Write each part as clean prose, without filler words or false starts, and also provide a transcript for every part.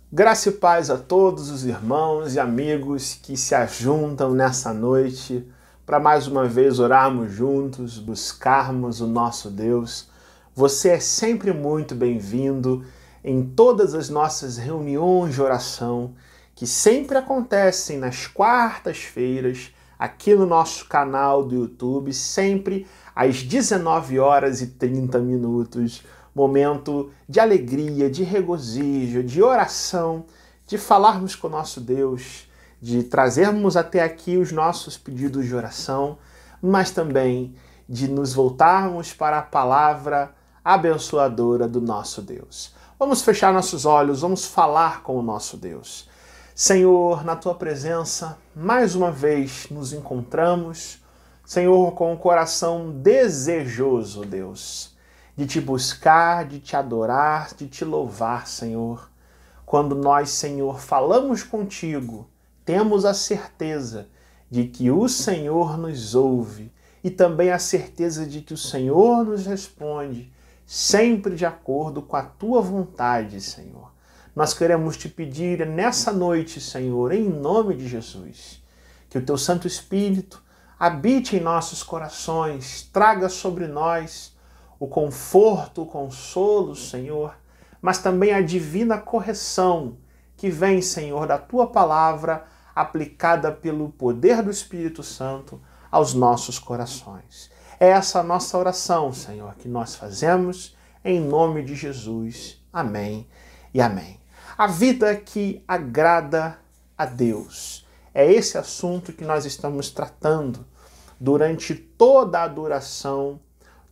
Graça e paz a todos os irmãos e amigos que se ajuntam nessa noite para mais uma vez orarmos juntos, buscarmos o nosso Deus. Você é sempre muito bem-vindo em todas as nossas reuniões de oração que sempre acontecem nas quartas-feiras aqui no nosso canal do YouTube, sempre às 19h30. Momento de alegria, de regozijo, de oração, de falarmos com o nosso Deus, de trazermos até aqui os nossos pedidos de oração, mas também de nos voltarmos para a palavra abençoadora do nosso Deus. Vamos fechar nossos olhos, vamos falar com o nosso Deus. Senhor, na Tua presença, mais uma vez nos encontramos, Senhor, com o coração desejoso, Deus, de Te buscar, de Te adorar, de Te louvar, Senhor. Quando nós, Senhor, falamos contigo, temos a certeza de que o Senhor nos ouve e também a certeza de que o Senhor nos responde, sempre de acordo com a Tua vontade, Senhor. Nós queremos Te pedir nessa noite, Senhor, em nome de Jesus, que o Teu Santo Espírito habite em nossos corações, traga sobre nós o conforto, o consolo, Senhor, mas também a divina correção que vem, Senhor, da Tua palavra aplicada pelo poder do Espírito Santo aos nossos corações. É essa a nossa oração, Senhor, que nós fazemos em nome de Jesus. Amém e amém. A vida que agrada a Deus. É esse assunto que nós estamos tratando durante toda a duração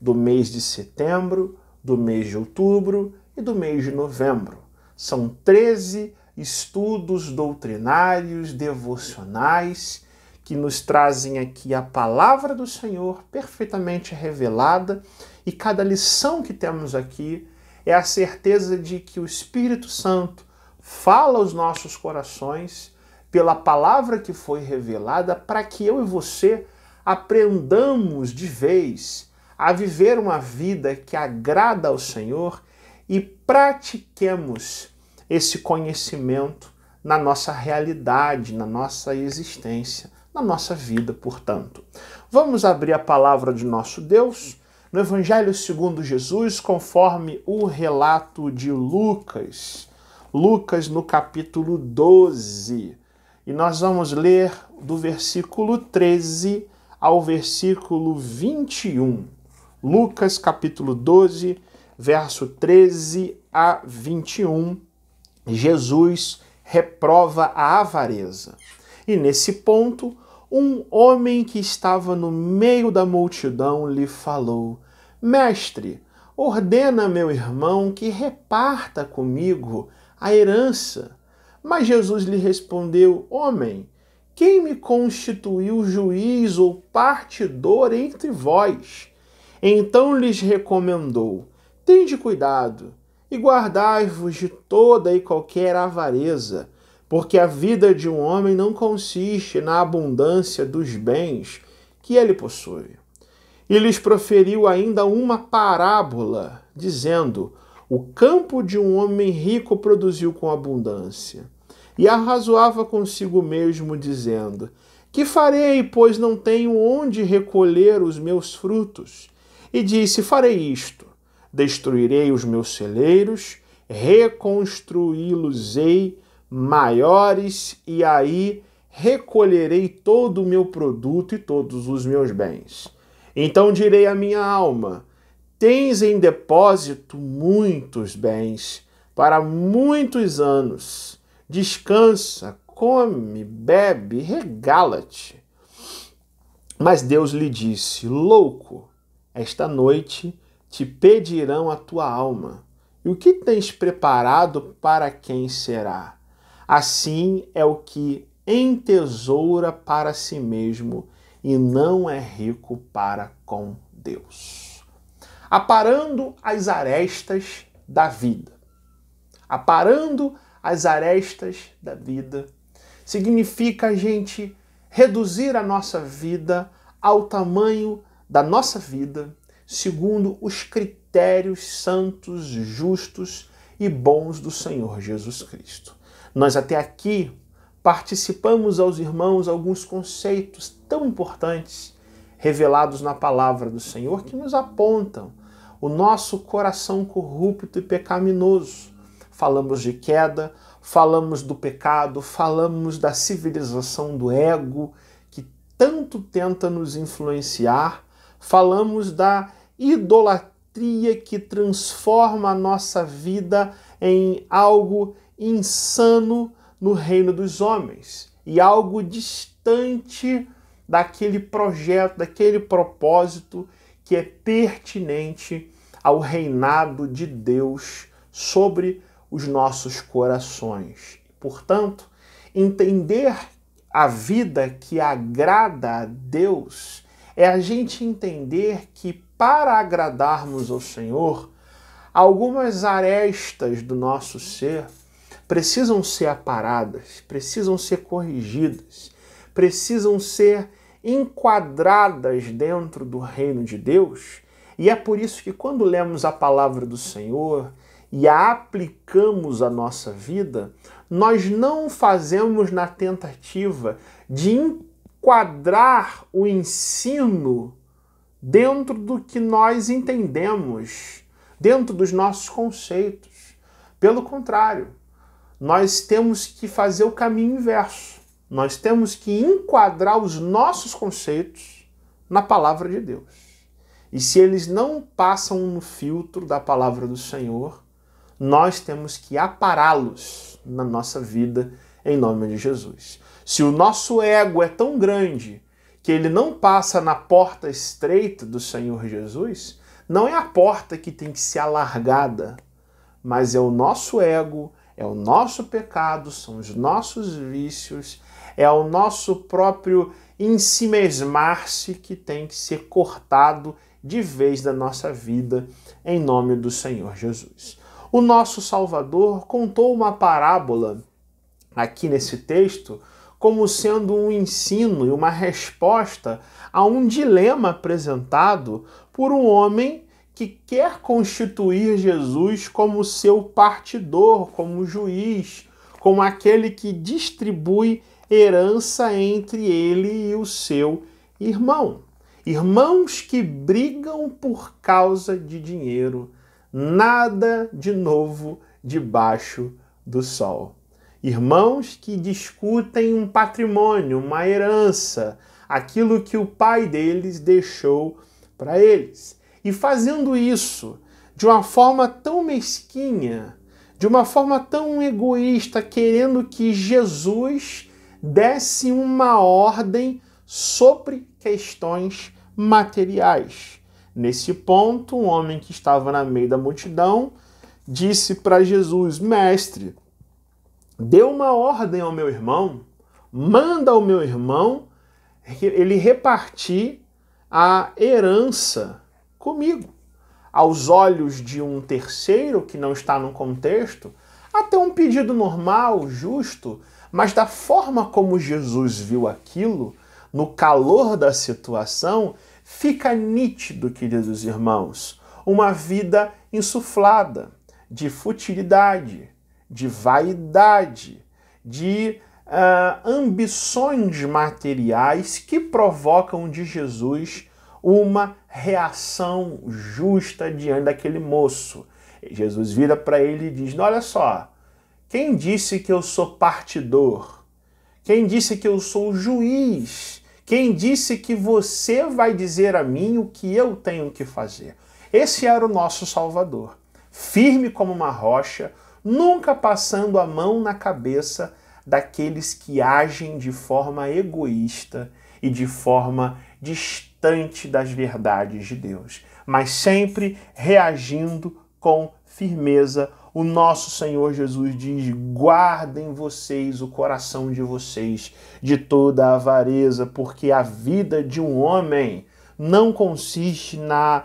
do mês de setembro, do mês de outubro e do mês de novembro. São 13 estudos doutrinários, devocionais, que nos trazem aqui a palavra do Senhor perfeitamente revelada, e cada lição que temos aqui é a certeza de que o Espírito Santo fala aos nossos corações pela palavra que foi revelada para que eu e você aprendamos de vez a viver uma vida que agrada ao Senhor e pratiquemos esse conhecimento na nossa realidade, na nossa existência, na nossa vida, portanto. Vamos abrir a palavra de nosso Deus no Evangelho segundo Jesus, conforme o relato de Lucas. Lucas no capítulo 12. E nós vamos ler do versículo 13 ao versículo 21. Lucas, capítulo 12, verso 13 a 21, Jesus reprova a avareza. E nesse ponto, um homem que estava no meio da multidão lhe falou: Mestre, ordena meu irmão que reparta comigo a herança. Mas Jesus lhe respondeu: Homem, quem me constituiu juiz ou partidor entre vós? Então lhes recomendou: Tende cuidado e guardai-vos de toda e qualquer avareza, porque a vida de um homem não consiste na abundância dos bens que ele possui. E lhes proferiu ainda uma parábola, dizendo: O campo de um homem rico produziu com abundância. E arrazoava consigo mesmo, dizendo: Que farei, pois não tenho onde recolher os meus frutos? E disse: Farei isto: destruirei os meus celeiros, reconstruí-los-ei maiores, e aí recolherei todo o meu produto e todos os meus bens. Então direi à minha alma: Tens em depósito muitos bens para muitos anos. Descansa, come, bebe, regala-te. Mas Deus lhe disse: Louco, esta noite te pedirão a tua alma, e o que tens preparado para quem será? Assim é o que entesoura para si mesmo e não é rico para com Deus. Aparando as arestas da vida. Aparando as arestas da vida significa a gente reduzir a nossa vida ao tamanho da nossa vida, segundo os critérios santos, justos e bons do Senhor Jesus Cristo. Nós até aqui participamos aos irmãos alguns conceitos tão importantes revelados na palavra do Senhor que nos apontam o nosso coração corrupto e pecaminoso. Falamos de queda, falamos do pecado, falamos da civilização do ego que tanto tenta nos influenciar, falamos da idolatria que transforma a nossa vida em algo insano no reino dos homens e algo distante daquele projeto, daquele propósito que é pertinente ao reinado de Deus sobre os nossos corações. Portanto, entender a vida que agrada a Deus é a gente entender que para agradarmos ao Senhor, algumas arestas do nosso ser precisam ser aparadas, precisam ser corrigidas, precisam ser enquadradas dentro do reino de Deus. E é por isso que quando lemos a palavra do Senhor e a aplicamos à nossa vida, nós não fazemos na tentativa de enquadrar o ensino dentro do que nós entendemos, dentro dos nossos conceitos. Pelo contrário, nós temos que fazer o caminho inverso. Nós temos que enquadrar os nossos conceitos na palavra de Deus. E se eles não passam no filtro da palavra do Senhor, nós temos que apará-los na nossa vida em nome de Jesus. Se o nosso ego é tão grande que ele não passa na porta estreita do Senhor Jesus, não é a porta que tem que ser alargada, mas é o nosso ego, é o nosso pecado, são os nossos vícios, é o nosso próprio ensimesmar-se que tem que ser cortado de vez da nossa vida em nome do Senhor Jesus. O nosso Salvador contou uma parábola aqui nesse texto como sendo um ensino e uma resposta a um dilema apresentado por um homem que quer constituir Jesus como seu partidor, como juiz, como aquele que distribui herança entre ele e o seu irmão. Irmãos que brigam por causa de dinheiro, nada de novo debaixo do sol. Irmãos que discutem um patrimônio, uma herança, aquilo que o pai deles deixou para eles. E fazendo isso de uma forma tão mesquinha, de uma forma tão egoísta, querendo que Jesus desse uma ordem sobre questões materiais. Nesse ponto, um homem que estava no meio da multidão disse para Jesus: Mestre, dê uma ordem ao meu irmão, manda ao meu irmão ele repartir a herança comigo. Aos olhos de um terceiro que não está no contexto, até um pedido normal, justo, mas da forma como Jesus viu aquilo, no calor da situação, fica nítido, queridos irmãos, uma vida insuflada de futilidade, de vaidade, de ambições materiais que provocam de Jesus uma reação justa diante daquele moço. Jesus vira para ele e diz: olha só, quem disse que eu sou partidor? Quem disse que eu sou juiz? Quem disse que você vai dizer a mim o que eu tenho que fazer? Esse era o nosso Salvador, firme como uma rocha, nunca passando a mão na cabeça daqueles que agem de forma egoísta e de forma distante das verdades de Deus, mas sempre reagindo com firmeza. O nosso Senhor Jesus diz: guardem vocês o coração de vocês de toda a avareza, porque a vida de um homem não consiste na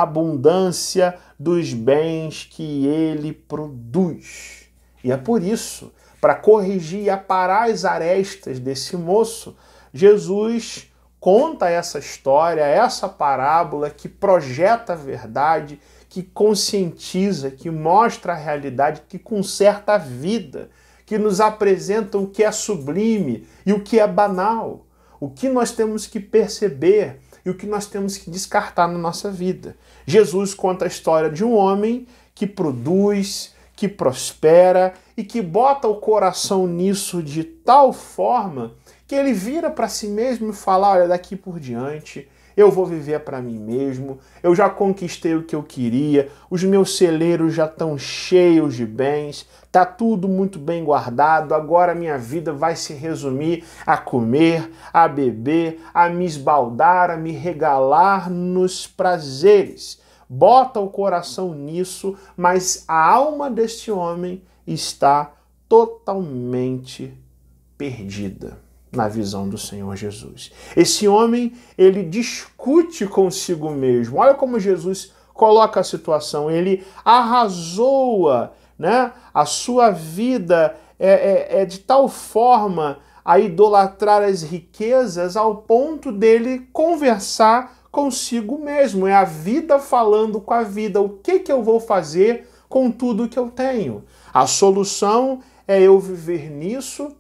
abundância dos bens que ele produz. E é por isso, para corrigir e aparar as arestas desse moço, Jesus conta essa história, essa parábola que projeta a verdade, que conscientiza, que mostra a realidade, que conserta a vida, que nos apresenta o que é sublime e o que é banal, o que nós temos que perceber e o que nós temos que descartar na nossa vida. Jesus conta a história de um homem que produz, que prospera e que bota o coração nisso de tal forma que ele vira para si mesmo e fala: olha, daqui por diante eu vou viver para mim mesmo, eu já conquistei o que eu queria, os meus celeiros já estão cheios de bens, tá tudo muito bem guardado, agora minha vida vai se resumir a comer, a beber, a me esbaldar, a me regalar nos prazeres. Bota o coração nisso, mas a alma deste homem está totalmente perdida na visão do Senhor Jesus. Esse homem, ele discute consigo mesmo. Olha como Jesus coloca a situação. Ele arrazoa, né? A sua vida é de tal forma a idolatrar as riquezas ao ponto dele conversar consigo mesmo. É a vida falando com a vida. O que eu vou fazer com tudo que eu tenho? A solução é eu viver nisso,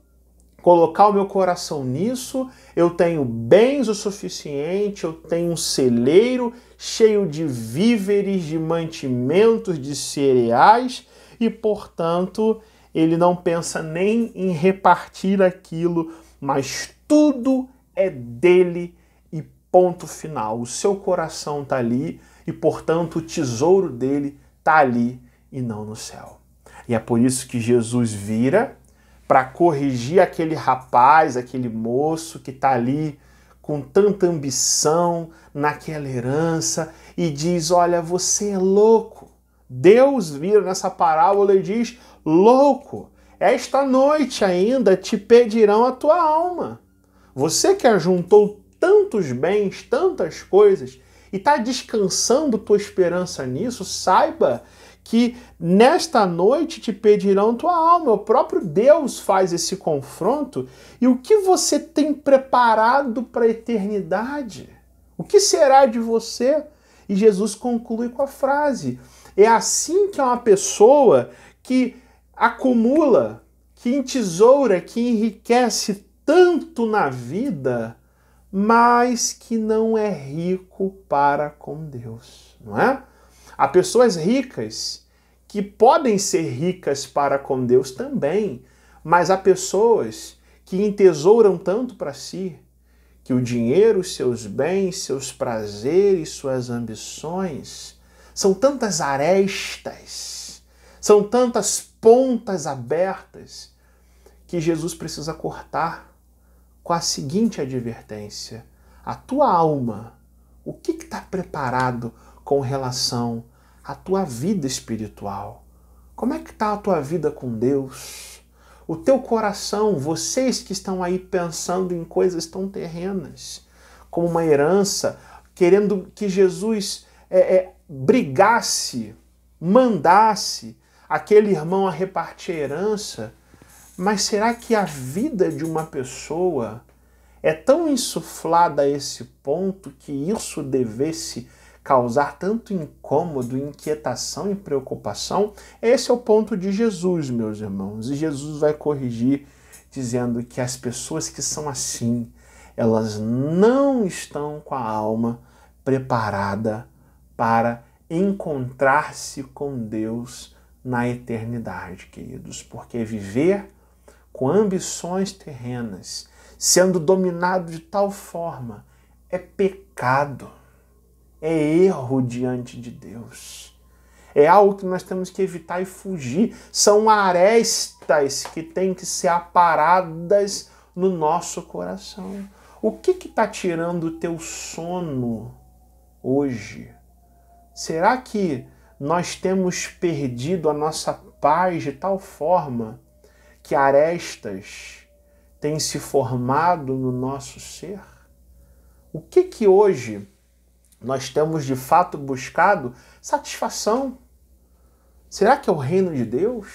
colocar o meu coração nisso. Eu tenho bens o suficiente, eu tenho um celeiro cheio de víveres, de mantimentos, de cereais, e, portanto, ele não pensa nem em repartir aquilo, mas tudo é dele e ponto final. O seu coração está ali e, portanto, o tesouro dele está ali e não no céu. E é por isso que Jesus vira para corrigir aquele rapaz, aquele moço que está ali com tanta ambição naquela herança e diz: olha, você é louco. Deus vira nessa parábola e diz: louco, esta noite ainda te pedirão a tua alma. Você que ajuntou tantos bens, tantas coisas e está descansando tua esperança nisso, saiba que nesta noite te pedirão tua alma. O próprio Deus faz esse confronto. E o que você tem preparado para a eternidade? O que será de você? E Jesus conclui com a frase: é assim que é uma pessoa que acumula, que entesoura, que enriquece tanto na vida, mas que não é rico para com Deus, não é? Há pessoas ricas que podem ser ricas para com Deus também, mas há pessoas que entesouram tanto para si que o dinheiro, seus bens, seus prazeres, suas ambições são tantas arestas, são tantas pontas abertas que Jesus precisa cortar com a seguinte advertência: a tua alma, o que está preparado com relação à tua vida espiritual? Como é que está a tua vida com Deus? O teu coração, vocês que estão aí pensando em coisas tão terrenas, como uma herança, querendo que Jesus brigasse, mandasse aquele irmão a repartir a herança, mas será que a vida de uma pessoa é tão insuflada a esse ponto que isso devesse causar tanto incômodo, inquietação e preocupação? Esse é o ponto de Jesus, meus irmãos. E Jesus vai corrigir dizendo que as pessoas que são assim, elas não estão com a alma preparada para encontrar-se com Deus na eternidade, queridos. Porque viver com ambições terrenas, sendo dominado de tal forma, é pecado. É erro diante de Deus. É algo que nós temos que evitar e fugir. São arestas que têm que ser aparadas no nosso coração. O que está tirando o teu sono hoje? Será que nós temos perdido a nossa paz de tal forma que arestas têm se formado no nosso ser? O que hoje nós temos de fato buscado satisfação? Será que é o reino de Deus?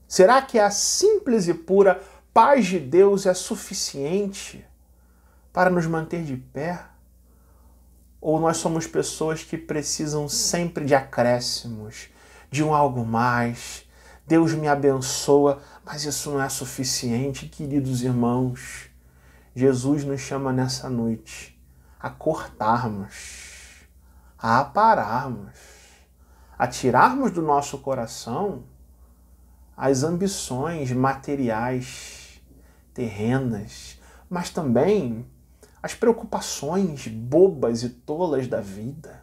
Será que a simples e pura paz de Deus é suficiente para nos manter de pé? Ou nós somos pessoas que precisam sempre de acréscimos, de um algo mais. Deus me abençoa, mas isso não é suficiente, queridos irmãos. Jesus nos chama nessa noite a cortarmos, a apararmos, a tirarmos do nosso coração as ambições materiais, terrenas, mas também as preocupações bobas e tolas da vida,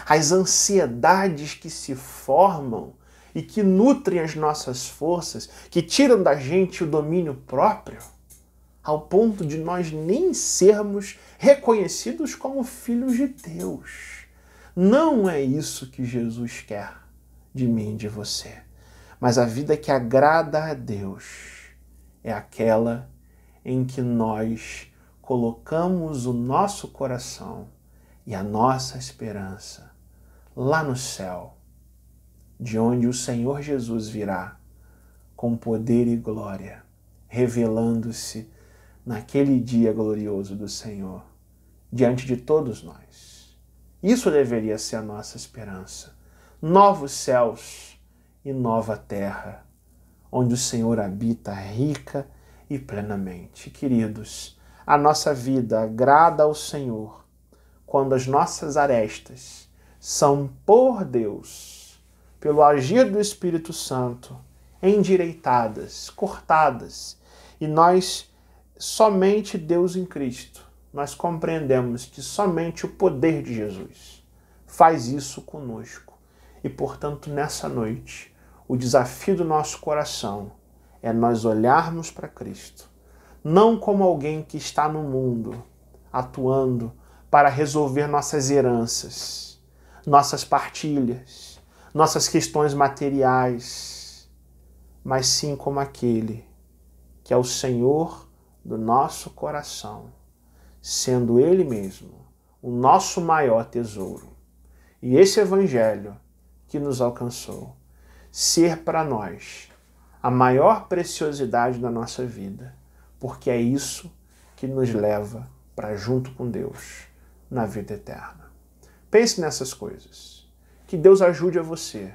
as ansiedades que se formam e que nutrem as nossas forças, que tiram da gente o domínio próprio, ao ponto de nós nem sermos reconhecidos como filhos de Deus. Não é isso que Jesus quer de mim e de você. Mas a vida que agrada a Deus é aquela em que nós colocamos o nosso coração e a nossa esperança lá no céu, de onde o Senhor Jesus virá com poder e glória, revelando-se naquele dia glorioso do Senhor, diante de todos nós. Isso deveria ser a nossa esperança. Novos céus e nova terra, onde o Senhor habita rica e plenamente. Queridos, a nossa vida agrada ao Senhor quando as nossas arestas são por Deus, pelo agir do Espírito Santo, endireitadas, cortadas, e nós, somente Deus em Cristo, nós compreendemos que somente o poder de Jesus faz isso conosco. E, portanto, nessa noite, o desafio do nosso coração é nós olharmos para Cristo, não como alguém que está no mundo, atuando para resolver nossas heranças, nossas partilhas, nossas questões materiais, mas sim como aquele que é o Senhor do nosso coração, sendo Ele mesmo o nosso maior tesouro. E esse Evangelho que nos alcançou, ser para nós a maior preciosidade da nossa vida, porque é isso que nos leva para junto com Deus na vida eterna. Pense nessas coisas. Que Deus ajude a você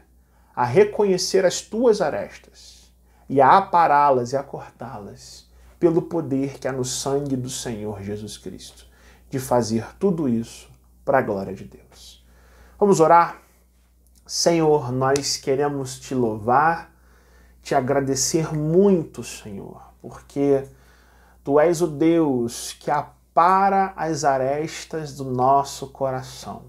a reconhecer as tuas arestas e a apará-las e a cortá-las pelo poder que há no sangue do Senhor Jesus Cristo, de fazer tudo isso para a glória de Deus. Vamos orar? Senhor, nós queremos te louvar, te agradecer muito, Senhor, porque Tu és o Deus que apara as arestas do nosso coração.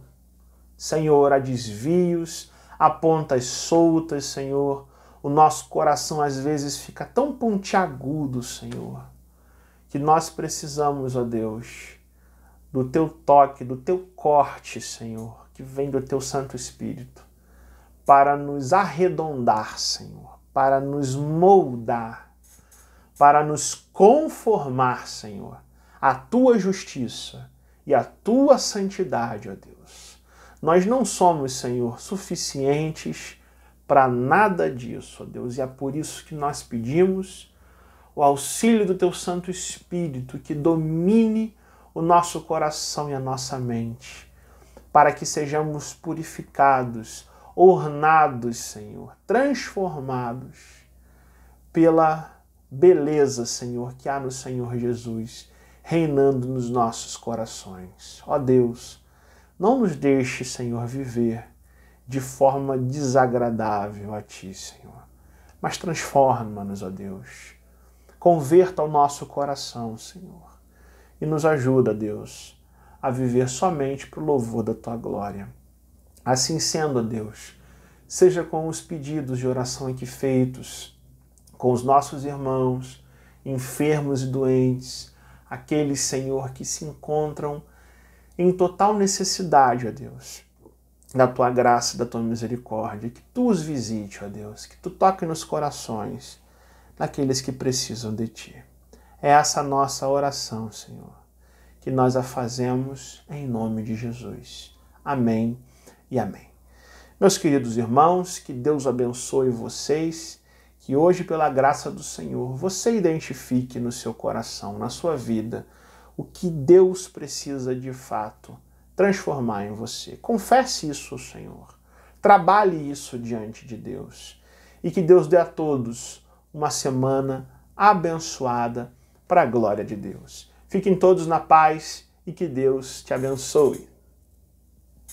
Senhor, há desvios, há pontas soltas, Senhor. O nosso coração às vezes fica tão pontiagudo, Senhor, que nós precisamos, ó Deus, do Teu toque, do Teu corte, Senhor, que vem do Teu Santo Espírito, para nos arredondar, Senhor, para nos moldar, para nos conformar, Senhor, à Tua justiça e à Tua santidade, ó Deus. Nós não somos, Senhor, suficientes para nada disso, ó Deus, e é por isso que nós pedimos o auxílio do Teu Santo Espírito, que domine o nosso coração e a nossa mente, para que sejamos purificados, ornados, Senhor, transformados pela beleza, Senhor, que há no Senhor Jesus, reinando nos nossos corações. Ó Deus, não nos deixe, Senhor, viver de forma desagradável a Ti, Senhor, mas transforma-nos, ó Deus. Converta o nosso coração, Senhor, e nos ajuda, Deus, a viver somente para o louvor da Tua glória. Assim sendo, ó Deus, seja com os pedidos de oração aqui feitos, com os nossos irmãos, enfermos e doentes, aqueles, Senhor, que se encontram em total necessidade, ó Deus, da Tua graça e da Tua misericórdia, que Tu os visite, ó Deus, que Tu toque nos corações daqueles que precisam de Ti. É essa a nossa oração, Senhor, que nós a fazemos em nome de Jesus. Amém e amém. Meus queridos irmãos, que Deus abençoe vocês, que hoje, pela graça do Senhor, você identifique no seu coração, na sua vida, o que Deus precisa de fato transformar em você. Confesse isso ao Senhor. Trabalhe isso diante de Deus. E que Deus dê a todos uma semana abençoada para a glória de Deus. Fiquem todos na paz e que Deus te abençoe.